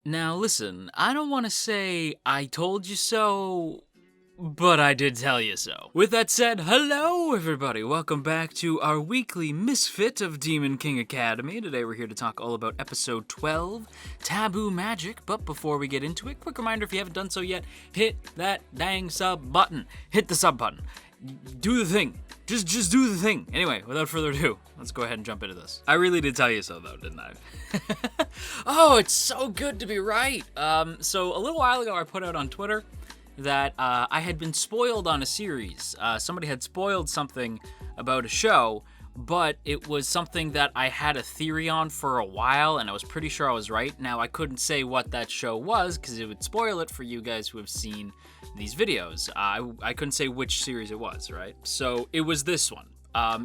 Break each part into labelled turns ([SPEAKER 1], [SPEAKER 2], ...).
[SPEAKER 1] Now listen, I don't want to say I told you so, but I did tell you so. With that said, hello everybody, welcome back to our weekly MISFIT of Demon King Academy. Today we're here to talk all about episode 12, Taboo Magic, but before we get into it, quick reminder, if you haven't done so yet, hit that dang sub button. Hit the sub button. Do the thing. Just do the thing. Anyway, without further ado, let's go ahead and jump into this. I really did tell you so though, didn't I? Oh, it's so good to be right. So a little while ago I put out on Twitter that I had been spoiled on a series. Somebody had spoiled something about a show, but it was something that I had a theory on for a while, and I was pretty sure I was right. Now, I couldn't say what that show was, because it would spoil it for you guys who have seen these videos. I couldn't say which series it was, right? So, it was this one.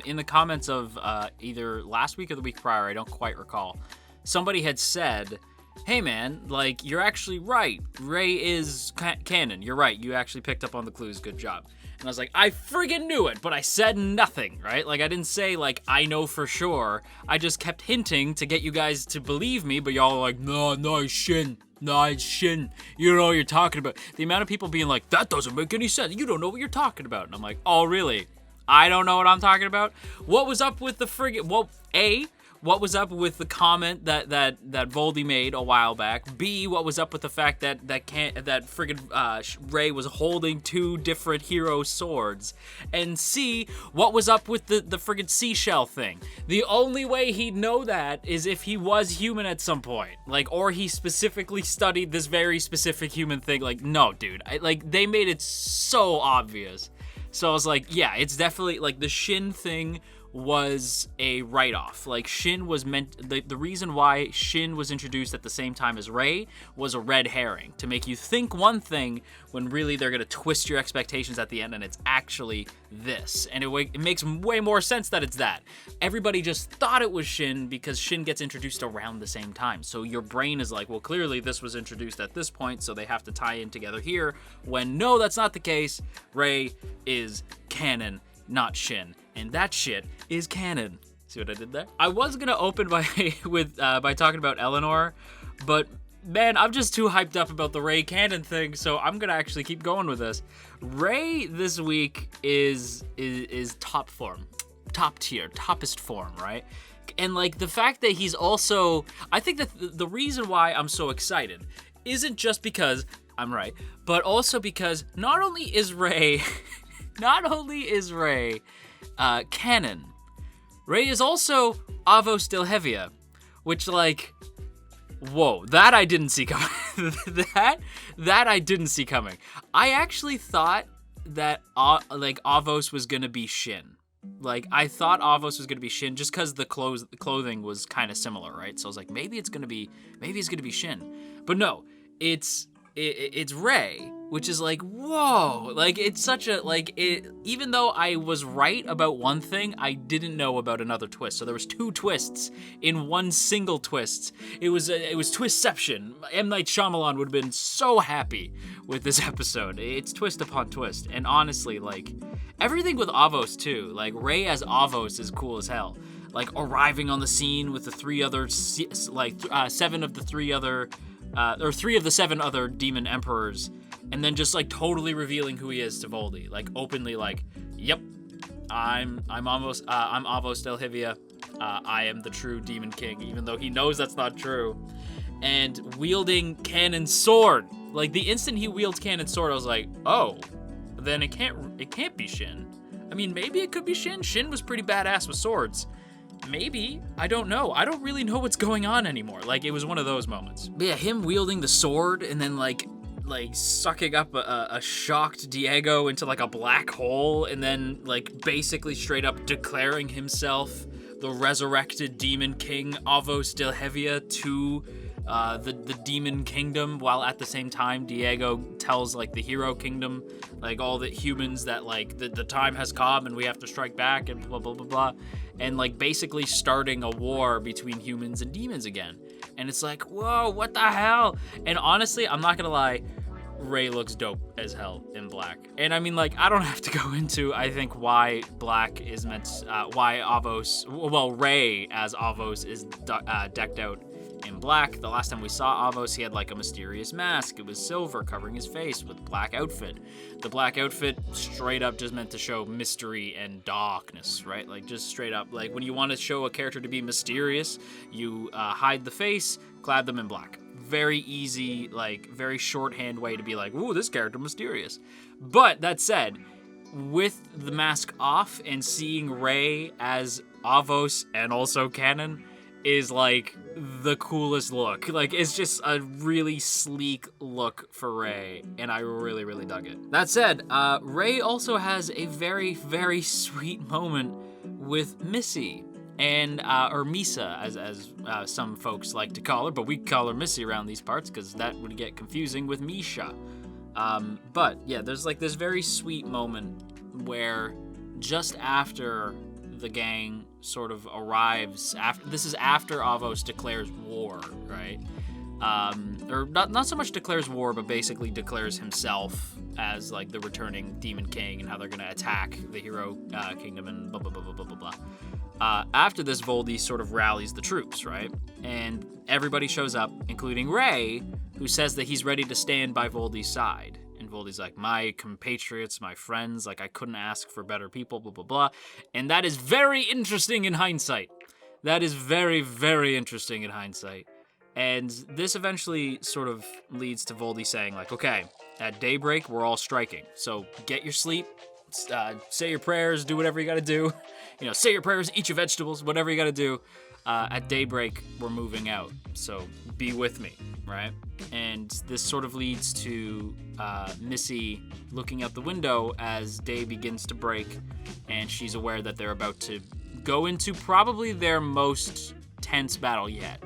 [SPEAKER 1] In the comments of either last week or the week prior, I don't quite recall, somebody had said, hey man, like, you're actually right. Ray is canon. You're right. You actually picked up on the clues. Good job. And I was like, I friggin' knew it, but I said nothing, right? Like, I didn't say, like, I know for sure. I just kept hinting to get you guys to believe me, but y'all are like, no, it's Shin. No, it's Shin. You don't know what you're talking about. The amount of people being like, that doesn't make any sense. You don't know what you're talking about. And I'm like, oh, really? I don't know what I'm talking about? What was up with the friggin'... Well, A... What was up with the comment that Voldy made a while back? B, what was up with the fact that friggin' Ray was holding two different hero swords? And C, what was up with the friggin' seashell thing? The only way he'd know that is if he was human at some point. Like, or he specifically studied this very specific human thing. Like, no, dude. They made it so obvious. So I was like, yeah, it's definitely, like, the Shin thing was a write-off. Like, Shin was meant... The reason why Shin was introduced at the same time as Ray was a red herring, to make you think one thing when really they're gonna twist your expectations at the end, and it's actually this. And it makes way more sense that it's that. Everybody just thought it was Shin because Shin gets introduced around the same time. So your brain is like, well, clearly this was introduced at this point, so they have to tie in together here. When no, that's not the case. Ray is canon, not Shin. And that shit is canon. See what I did there? I was gonna open by talking about Eleanor, but man, I'm just too hyped up about the Ray canon thing, so I'm gonna actually keep going with this. Ray this week is top form, top tier, toppest form, right? And like the fact that he's also, I think that the reason why I'm so excited isn't just because I'm right, but also because not only is Ray canon, Ray is also Avos Delhevia, which, like, whoa, that I didn't see coming. that I didn't see coming. I actually thought that Avos was gonna be Shin. Like, I thought Avos was gonna be Shin just because the clothing was kind of similar, right? So I was like, maybe it's gonna be Shin, but no, it's Ray, which is like, whoa, like, it's such a, like, even though I was right about one thing, I didn't know about another twist. So there was two twists in one single twist. It was twistception. M. Night Shyamalan would have been so happy with this episode. It's twist upon twist. And honestly, like, everything with Avos too, like, Ray as Avos is cool as hell. Like, arriving on the scene with the three of the seven other demon emperors, and then just like totally revealing who he is to Voldy, like openly, like, yep, I'm Avos Delhevia, I am the true demon king, even though he knows that's not true, and wielding canon sword. Like, the instant he wields canon sword, I was like, oh, then it can't be Shin. I mean, maybe it could be Shin. Shin was pretty badass with swords. Maybe, I don't know. I don't really know what's going on anymore. Like, it was one of those moments. But yeah, him wielding the sword and then like sucking up a shocked Diego into like a black hole, and then like basically straight up declaring himself the resurrected demon king Avos Delhevia to the demon kingdom, while at the same time Diego tells like the hero kingdom, like all the humans, that like the time has come and we have to strike back and blah blah blah blah, and like basically starting a war between humans and demons again. And it's like, whoa, what the hell? And honestly, I'm not gonna lie, Ray looks dope as hell in black. And I mean, like, I don't have to go into, I think, why black is meant, why Avos, well, Ray as Avos is decked out in black. The last time we saw Avos, he had like a mysterious mask. It was silver covering his face with black outfit. The black outfit straight up just meant to show mystery and darkness, right? Like just straight up, like when you want to show a character to be mysterious, you hide the face, clad them in black. Very easy, like very shorthand way to be like, ooh, this character mysterious. But that said, with the mask off and seeing Rey as Avos and also canon is like the coolest look. Like it's just a really sleek look for Rey, and I really, really dug it. That said, Rey also has a very, very sweet moment with Missy. And, or Misa, as some folks like to call her, but we call her Missy around these parts because that would get confusing with Misha. But yeah, there's like this very sweet moment where just after the gang sort of arrives, this is after Avos declares war, right? Or not so much declares war, but basically declares himself as like the returning Demon King and how they're gonna attack the Hero Kingdom and blah blah blah blah blah blah blah. After this, Voldy sort of rallies the troops, right? And everybody shows up, including Rey, who says that he's ready to stand by Voldy's side. And Voldy's like, my compatriots, my friends, like I couldn't ask for better people, blah, blah, blah. And that is very interesting in hindsight. That is very, very interesting in hindsight. And this eventually sort of leads to Voldy saying like, okay, at daybreak, we're all striking. So get your sleep, say your prayers, do whatever you gotta do. You know, say your prayers, eat your vegetables, whatever you gotta do. At daybreak, we're moving out. So be with me, right? And this sort of leads to Missy looking out the window as day begins to break, and she's aware that they're about to go into probably their most tense battle yet.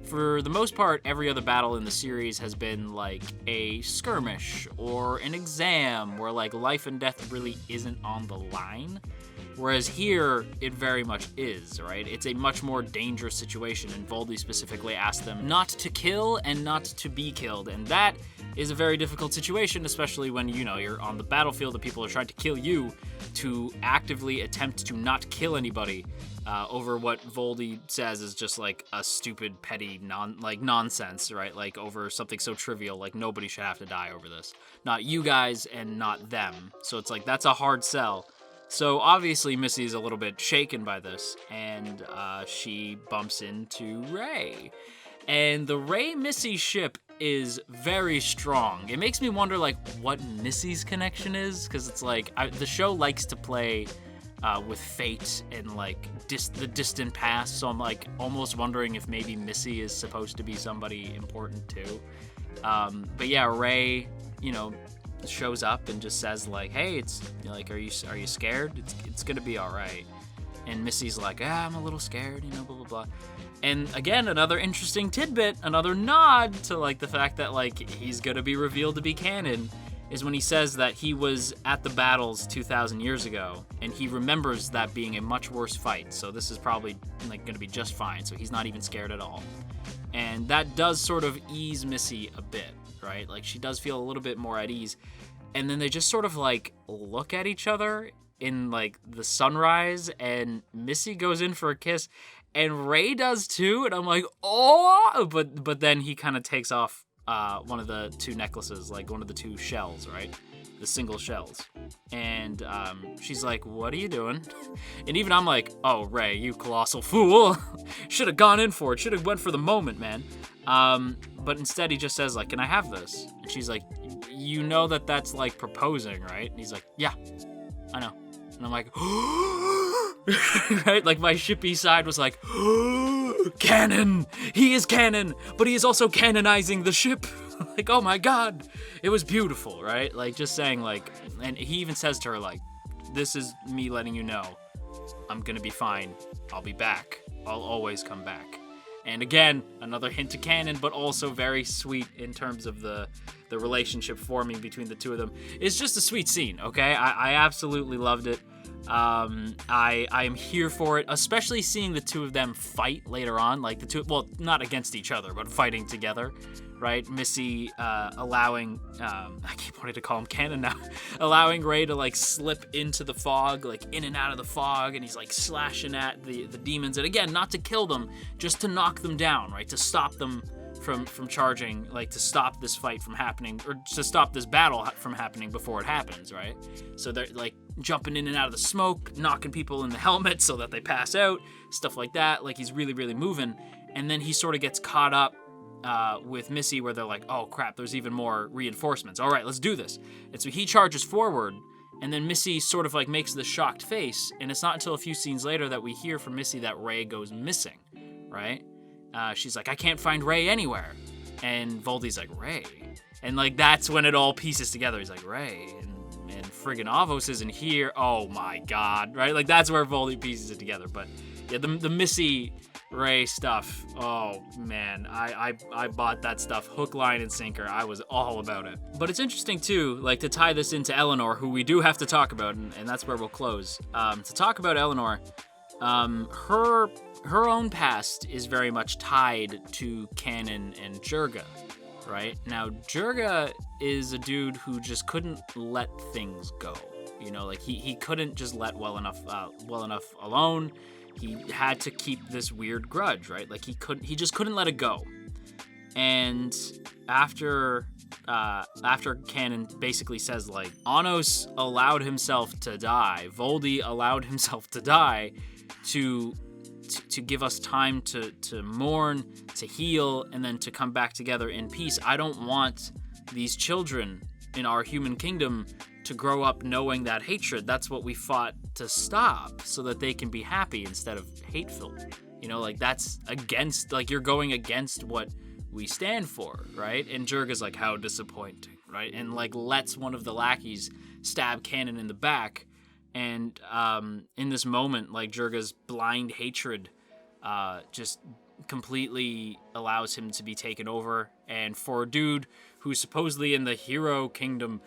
[SPEAKER 1] For the most part, every other battle in the series has been like a skirmish or an exam where like life and death really isn't on the line. Whereas here, it very much is, right? It's a much more dangerous situation, and Voldy specifically asked them not to kill and not to be killed, and that is a very difficult situation, especially when, you know, you're on the battlefield and people are trying to kill you, to actively attempt to not kill anybody over what Voldy says is just like a stupid, petty, nonsense, right? Like over something so trivial, like nobody should have to die over this. Not you guys and not them. So it's like, that's a hard sell. So obviously Missy's a little bit shaken by this, and she bumps into Rey. And the Rey-Missy ship is very strong. It makes me wonder like what Missy's connection is, because it's like the show likes to play with fate and like the distant past, so I'm like almost wondering if maybe Missy is supposed to be somebody important too. But yeah, Rey, you know, shows up and just says like, hey, it's like, are you scared? It's gonna be all right. And Missy's like, I'm a little scared, you know, blah blah blah. And again, another interesting tidbit, another nod to like the fact that like he's gonna be revealed to be canon, is when he says that he was at the battles 2,000 years ago, and he remembers that being a much worse fight. So this is probably like gonna be just fine. So he's not even scared at all. And that does sort of ease Missy a bit, right? Like she does feel a little bit more at ease. And then they just sort of like look at each other in like the sunrise, and Missy goes in for a kiss, and Rey does too. And I'm like, oh, but then he kind of takes off one of the two necklaces, like one of the two shells, right? The single shells. And she's like, what are you doing? And even I'm like, oh, Rey, you colossal fool. Should have gone in for it. Should have went for the moment, man. But instead he just says like, can I have this? And she's like, you know that's like proposing, right? And he's like, yeah, I know. And I'm like, right? Like my shippy side was like, canon! He is canon, but he is also canonizing the ship. Like, oh my God, it was beautiful, right? Like just saying like, and he even says to her like, this is me letting you know, I'm gonna be fine. I'll be back. I'll always come back. And again, another hint to canon, but also very sweet in terms of the relationship forming between the two of them. It's just a sweet scene, okay? I absolutely loved it. I am here for it, especially seeing the two of them fight later on, like the two, well, not against each other, but fighting together, right? Missy allowing, I keep wanting to call him Canon now, allowing Ray to like slip into the fog, like in and out of the fog, and he's like slashing at the demons, and again, not to kill them, just to knock them down, right? To stop them from charging, like to stop this fight from happening, or to stop this battle from happening before it happens, right? So they're like jumping in and out of the smoke, knocking people in the helmet so that they pass out, stuff like that. Like he's really, really moving. And then he sort of gets caught up with Missy, where they're like, oh crap, there's even more reinforcements. All right, let's do this. And so he charges forward, and then Missy sort of like makes the shocked face. And it's not until a few scenes later that we hear from Missy that Ray goes missing, right? She's like, I can't find Ray anywhere. And Voldy's like, Ray? And like, that's when it all pieces together. He's like, Ray? And friggin' Avos isn't here. Oh my God, right? Like, that's where Voldy pieces it together. But yeah, the Missy Ray stuff, oh man, I bought that stuff hook, line, and sinker. I was all about it. But it's interesting too, like to tie this into Eleanor, who we do have to talk about, and that's where we'll close. To talk about Eleanor, her own past is very much tied to Canon and Jurga, right? Now, Jurga is a dude who just couldn't let things go. You know, like he couldn't just let well enough alone. He had to keep this weird grudge, right? Like he just couldn't let it go. And after Canon basically says like, Anos allowed himself to die, Voldy allowed himself to die to give us time to mourn, to heal, and then to come back together in peace. I don't want these children in our human kingdom to grow up knowing that hatred. That's what we fought to stop, so that they can be happy instead of hateful. You know, like that's against, like you're going against what we stand for, right? And Jurga's like, how disappointing, right? And like lets one of the lackeys stab Canon in the back. And in this moment, like Jurga's blind hatred just completely allows him to be taken over. And for a dude who's supposedly in the hero kingdom,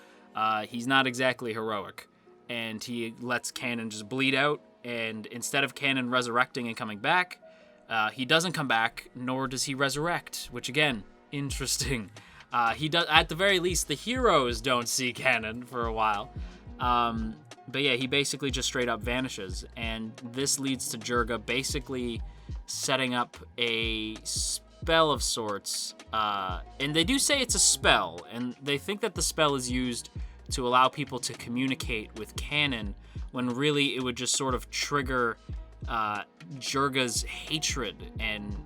[SPEAKER 1] he's not exactly heroic. And he lets Canon just bleed out. And instead of Canon resurrecting and coming back, he doesn't come back, nor does he resurrect. Which again, interesting. He does, at the very least, the heroes don't see Canon for a while. But yeah, he basically just straight up vanishes, and this leads to Jurga basically setting up a spell of sorts, and they do say it's a spell, and they think that the spell is used to allow people to communicate with Canon, when really it would just sort of trigger Jurga's hatred and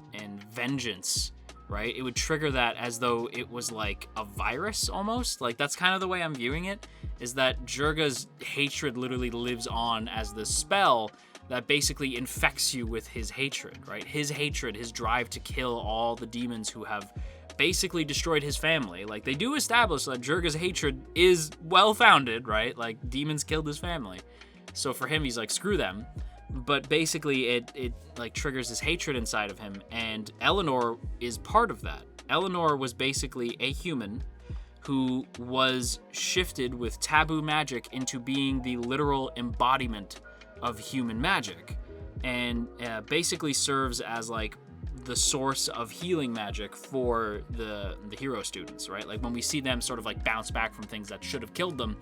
[SPEAKER 1] vengeance, right? It would trigger that as though it was like a virus almost. Like that's kind of the way I'm viewing it, is that Jurga's hatred literally lives on as this spell that basically infects you with his hatred, right? His hatred, his drive to kill all the demons who have basically destroyed his family. Like they do establish that Jurga's hatred is well-founded, right? Like demons killed his family. So for him, he's like, screw them. But basically it like triggers his hatred inside of him, and Eleanor is part of that. Eleanor was basically a human who was shifted with taboo magic into being the literal embodiment of human magic, and basically serves as like the source of healing magic for the hero students, right? Like when we see them sort of like bounce back from things that should have killed them,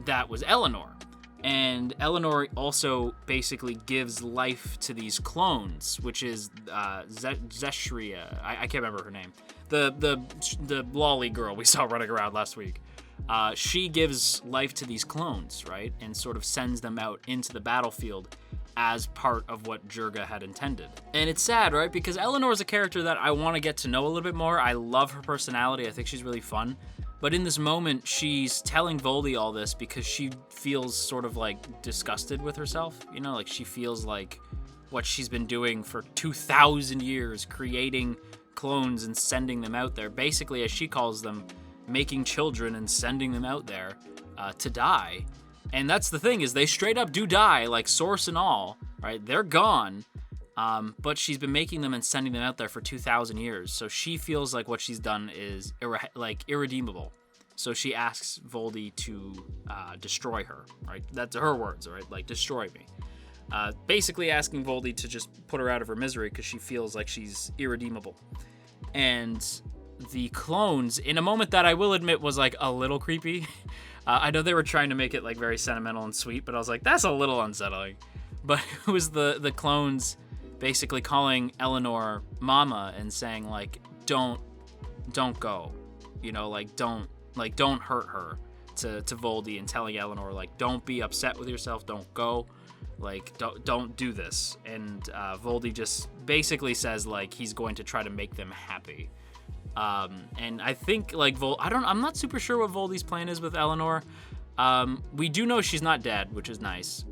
[SPEAKER 1] that was Eleanor. And Eleanor also basically gives life to these clones, which is Zeshria. I can't remember her name. The lolly girl we saw running around last week. She gives life to these clones, right? And sort of sends them out into the battlefield as part of what Jurga had intended. And it's sad, right? Because Eleanor is a character that I want to get to know a little bit more. I love her personality. I think she's really fun. But in this moment, she's telling Voldy all this because she feels sort of like disgusted with herself. You know, like she feels like what she's been doing for 2,000 years, creating clones and sending them out there. Basically, as she calls them, making children and sending them out there to die. And that's the thing, is they straight up do die, like Source and all, right? They're gone. But she's been making them and sending them out there for 2,000 years. So she feels like what she's done is irredeemable. So she asks Voldy to destroy her, right? That's her words, right? Like, destroy me. Basically asking Voldy to just put her out of her misery because she feels like she's irredeemable. And the clones, in a moment that I will admit was like a little creepy. I know they were trying to make it like very sentimental and sweet, but I was like, that's a little unsettling. But it was the clones basically calling Eleanor mama and saying like, don't go, you know, like don't hurt her, to Voldy, and telling Eleanor like, don't be upset with yourself, don't go, like don't do this. And Voldy just basically says like he's going to try to make them happy. And I think like I'm not super sure what Voldy's plan is with Eleanor. We do know she's not dead, which is nice.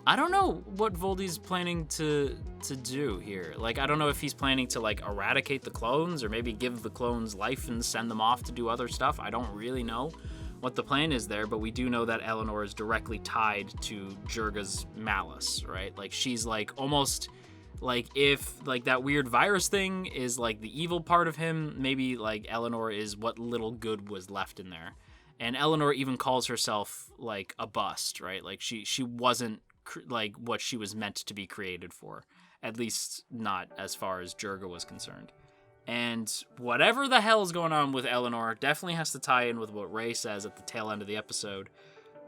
[SPEAKER 1] I don't know what Voldy's planning to do here. Like, I don't know if he's planning to like eradicate the clones or maybe give the clones life and send them off to do other stuff. I don't really know what the plan is there, but we do know that Eleanor is directly tied to Jurga's malice, right? Like, she's like almost like if like that weird virus thing is like the evil part of him, maybe like Eleanor is what little good was left in there. And Eleanor even calls herself like a bust, right? Like she wasn't like what she was meant to be created for, at least not as far as Jurga was concerned. And whatever the hell is going on with Eleanor definitely has to tie in with what Ray says at the tail end of the episode,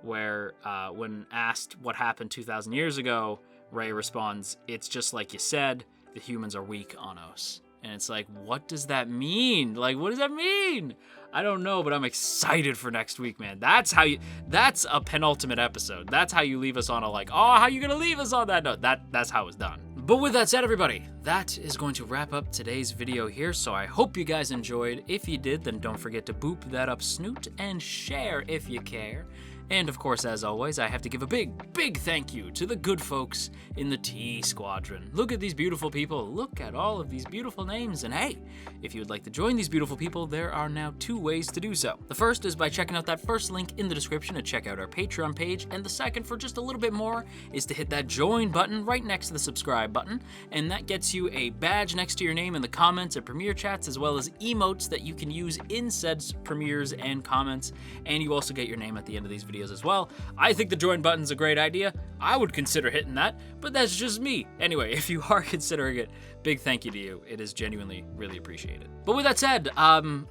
[SPEAKER 1] where when asked what happened 2,000 years ago, Ray responds, "It's just like you said, the humans are weak, Anos." And it's like, what does that mean? Like, what does that mean? I don't know, but I'm excited for next week, man. That's a penultimate episode. That's how you leave us on a like, oh, how you gonna leave us on that note? That's how it's done. But with that said, everybody, that is going to wrap up today's video here. So I hope you guys enjoyed. If you did, then don't forget to boop that up snoot and share if you care. And of course, as always, I have to give a big thank you to the good folks in the T Squadron. Look at these beautiful people. Look at all of these beautiful names. And hey, if you would like to join these beautiful people, there are now 2 ways to do so. The first is by checking out that first link in the description to check out our Patreon page. And the second, for just a little bit more, is to hit that join button right next to the subscribe button. And that gets you a badge next to your name in the comments and premiere chats, as well as emotes that you can use in said premieres and comments. And you also get your name at the end of these videos as well. I think the join button's a great idea. I would consider hitting that, but that's just me. Anyway, if you are considering it, big thank you to you. It is genuinely really appreciated. But with that said, I'm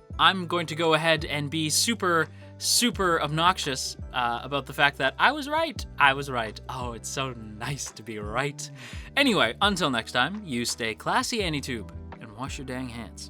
[SPEAKER 1] going to go ahead and be super obnoxious about the fact that I was right. I was right. Oh, it's so nice to be right. Anyway, until next time, you stay classy, AnyTube, and wash your dang hands.